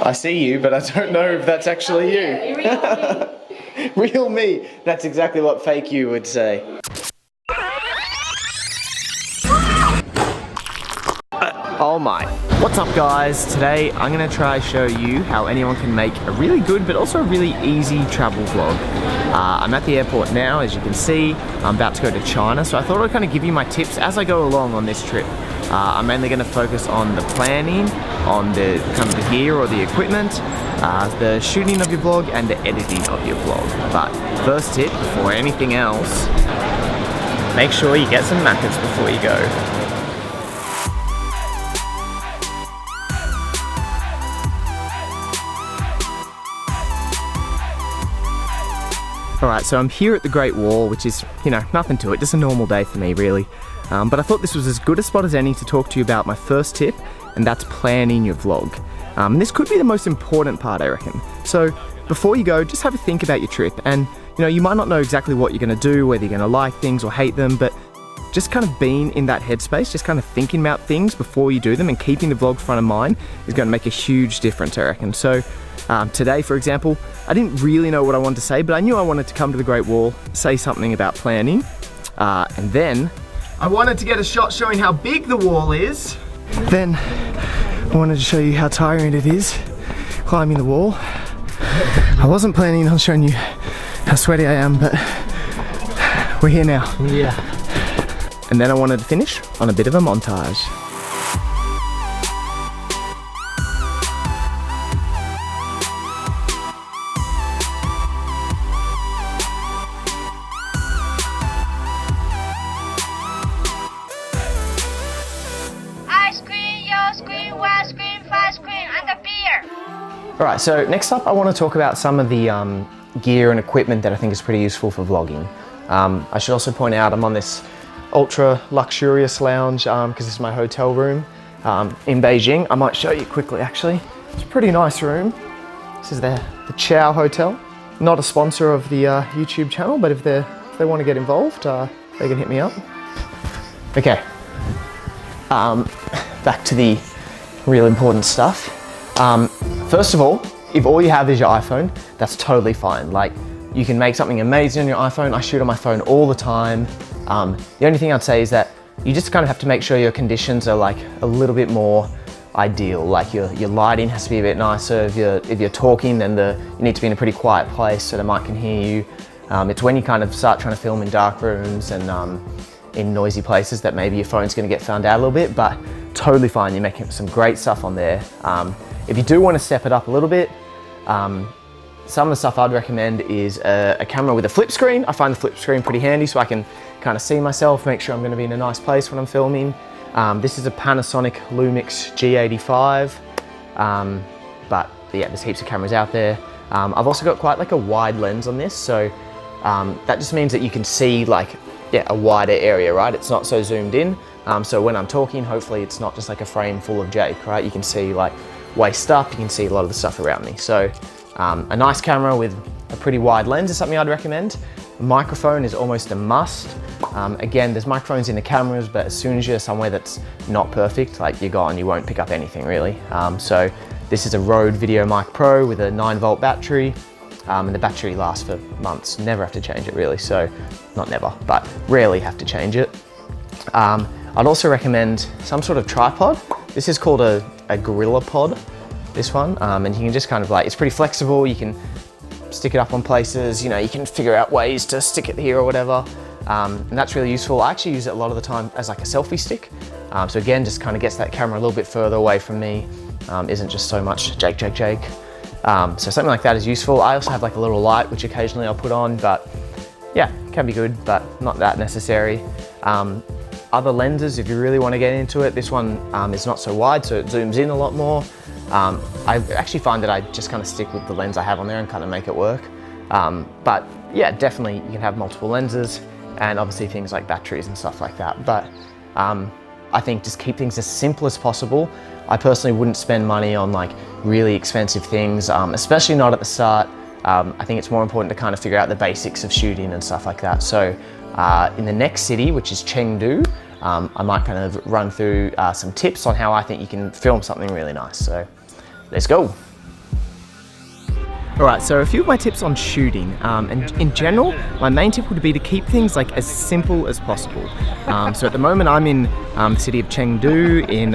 I see you, but I don't know if that's actually you. Real me. That's exactly what fake you would say. Oh my. What's up guys? Today I'm going to try to show you how anyone can make a really good but also a really easy travel vlog. I'm at the airport now, as you can see. I'm about to go to China, so I thought I'd kind of give you my tips as I go along on this trip. I'm mainly going to focus on the planning, on the kind of the gear or the equipment, the shooting of your vlog and the editing of your vlog. But first tip, before anything else, make sure you get some Maccas before you go. Alright, so I'm here at the Great Wall, which is, you know, nothing to it, just a normal day for me really. But I thought this was as good a spot as any to talk to you about my first tip, and that's planning your vlog. And this could be the most important part, I reckon. So before you go, just have a think about your trip, and you know, you might not know exactly what you're going to do, whether you're going to like things or hate them, but just kind of being in that headspace, just kind of thinking about things before you do them and keeping the vlog front of mind is going to make a huge difference, I reckon. So today, for example, I didn't really know what I wanted to say, but I knew I wanted to come to the Great Wall, say something about planning, and then I wanted to get a shot showing how big the wall is. Then I wanted to show you how tiring it is climbing the wall. I wasn't planning on showing you how sweaty I am, but we're here now. Yeah. And then I wanted to finish on a bit of a montage. Alright, so next up I want to talk about some of the gear and equipment that I think is pretty useful for vlogging. I should also point out I'm on this ultra luxurious lounge because this is my hotel room in Beijing. I might show you quickly actually. It's a pretty nice room. This is the Chow Hotel. Not a sponsor of the YouTube channel, but if they want to get involved, they can hit me up. Okay, back to the real important stuff. First of all, if all you have is your iPhone, that's totally fine. Like, you can make something amazing on your iPhone. I shoot on my phone all the time. The only thing I'd say is that you just kind of have to make sure your conditions are like a little bit more ideal. Like your lighting has to be a bit nicer. If you're talking, then you need to be in a pretty quiet place so the mic can hear you. It's when you kind of start trying to film in dark rooms and in noisy places that maybe your phone's going to get found out a little bit, but totally fine. You're making some great stuff on there. If you do want to step it up a little bit, some of the stuff I'd recommend is a camera with a flip screen. I find the flip screen pretty handy so I can kind of see myself, make sure I'm going to be in a nice place when I'm filming. This is a Panasonic Lumix G85, but yeah, there's heaps of cameras out there. I've also got quite like a wide lens on this, so that just means that you can see like, yeah, a wider area, right? It's not so zoomed in, so when I'm talking, hopefully it's not just like a frame full of Jake, right? You can see like waist up, you can see a lot of the stuff around me. So a nice camera with a pretty wide lens is something I'd recommend. A microphone is almost a must. Again, there's microphones in the cameras, but as soon as you're somewhere that's not perfect, like you're gone, you won't pick up anything really. So this is a Rode VideoMic Pro with a 9-volt battery, and the battery lasts for months. Never have to change it really, so not never, but rarely have to change it. I'd also recommend some sort of tripod. This is called a GorillaPod, this one, and you can just kind of like, it's pretty flexible, you can stick it up on places, you know, you can figure out ways to stick it here or whatever, and that's really useful. I actually use it a lot of the time as like a selfie stick, so again, just kind of gets that camera a little bit further away from me, isn't just so much Jake. So something like that is useful. I also have like a little light, which occasionally I'll put on, but yeah, can be good, but not that necessary. Other lenses, if you really want to get into it, this one is not so wide, so it zooms in a lot more. I actually find that I just kind of stick with the lens I have on there and kind of make it work. But yeah, definitely you can have multiple lenses and obviously things like batteries and stuff like that. But I think just keep things as simple as possible. I personally wouldn't spend money on like really expensive things, especially not at the start. I think it's more important to kind of figure out the basics of shooting and stuff like that. So in the next city, which is Chengdu, I might kind of run through some tips on how I think you can film something really nice. So let's go. Alright, so a few of my tips on shooting, and in general, my main tip would be to keep things like as simple as possible. So at the moment I'm in the city of Chengdu in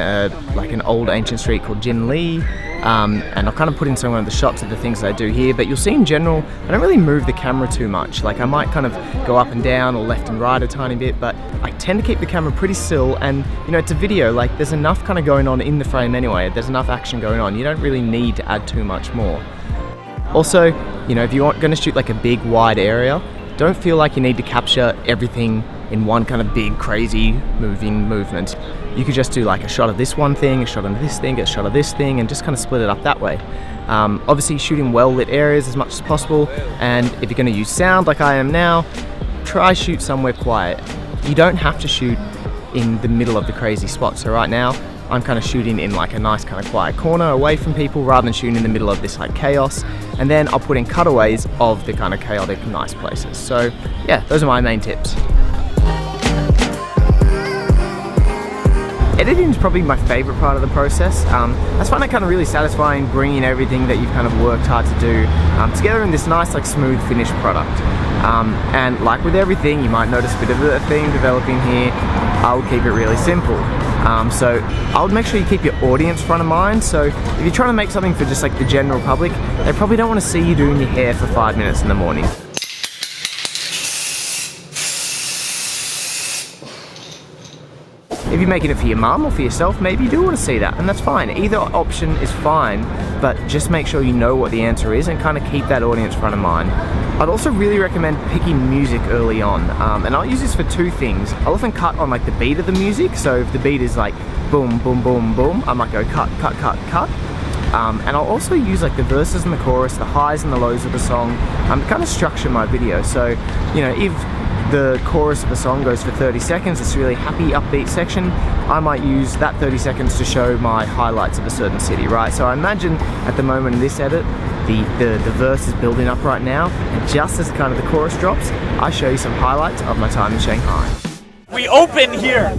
like an old ancient street called Jinli, and I'll kind of put in some of the shots of the things that I do here, but you'll see in general, I don't really move the camera too much. Like I might kind of go up and down or left and right a tiny bit, but I tend to keep the camera pretty still, and you know, it's a video, like there's enough kind of going on in the frame anyway, there's enough action going on, you don't really need to add too much more. Also, you know, if you're going to shoot like a big wide area, don't feel like you need to capture everything in one kind of big crazy movement. You could just do like a shot of this one thing, a shot of this thing, a shot of this thing, and just kind of split it up that way. Obviously shoot in well lit areas as much as possible, and if you're going to use sound like I am now, try shoot somewhere quiet. You don't have to shoot in the middle of the crazy spot. So right now I'm kind of shooting in like a nice kind of quiet corner away from people rather than shooting in the middle of this like chaos, and then I'll put in cutaways of the kind of chaotic nice places. So yeah, those are my main tips. Editing is probably my favorite part of the process. I just find it kind of really satisfying bringing everything that you've kind of worked hard to do together in this nice like smooth finished product. And like with everything, you might notice a bit of a theme developing here. I would keep it really simple. So I would make sure you keep your audience front of mind. So if you're trying to make something for just like the general public, they probably don't want to see you doing your hair for 5 minutes in the morning. If you're making it for your mum or for yourself, maybe you do want to see that, and that's fine. Either option is fine, but just make sure you know what the answer is and kind of keep that audience front of mind. I'd also really recommend picking music early on, and I'll use this for two things. I'll often cut on like the beat of the music, so if the beat is like boom, boom, boom, boom, I might go cut, cut, cut, cut. And I'll also use like the verses and the chorus, the highs and the lows of the song, to kind of structure my video. So, you know, if the chorus of the song goes for 30 seconds, it's a really happy, upbeat section, I might use that 30 seconds to show my highlights of a certain city, right? So I imagine at the moment in this edit, the verse is building up right now, and just as kind of the chorus drops, I show you some highlights of my time in Shanghai. We open here!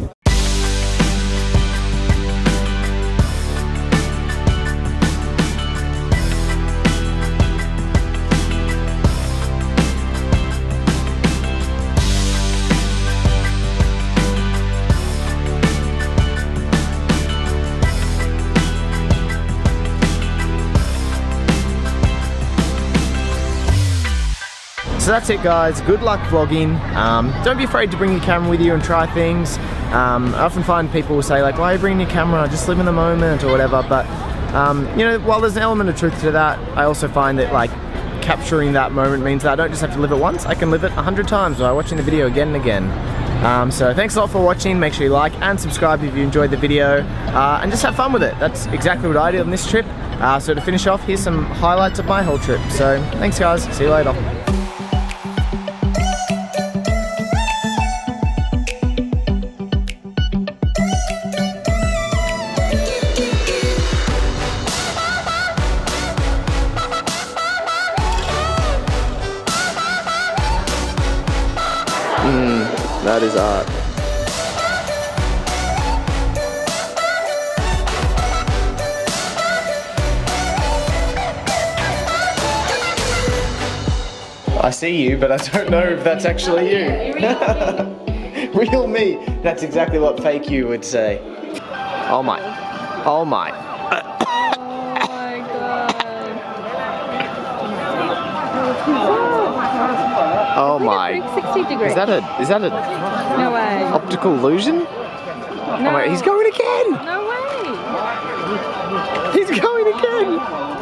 So that's it guys, good luck vlogging. Don't be afraid to bring your camera with you and try things. I often find people will say like, why are you bringing your camera, just live in the moment or whatever, but you know, while there's an element of truth to that, I also find that like capturing that moment means that I don't just have to live it once, I can live it 100 times by watching the video again and again. So thanks a lot for watching, make sure you like and subscribe if you enjoyed the video, and just have fun with it. That's exactly what I did on this trip. So to finish off, here's some highlights of my whole trip. So thanks guys, see you later. That is art. I see you, but I don't know if that's actually you. Real me. That's exactly what fake you would say. Oh my. Oh my. Oh my. 60 degrees. Is that a No way. optical illusion? No. Oh my, he's going again! No way. He's going again!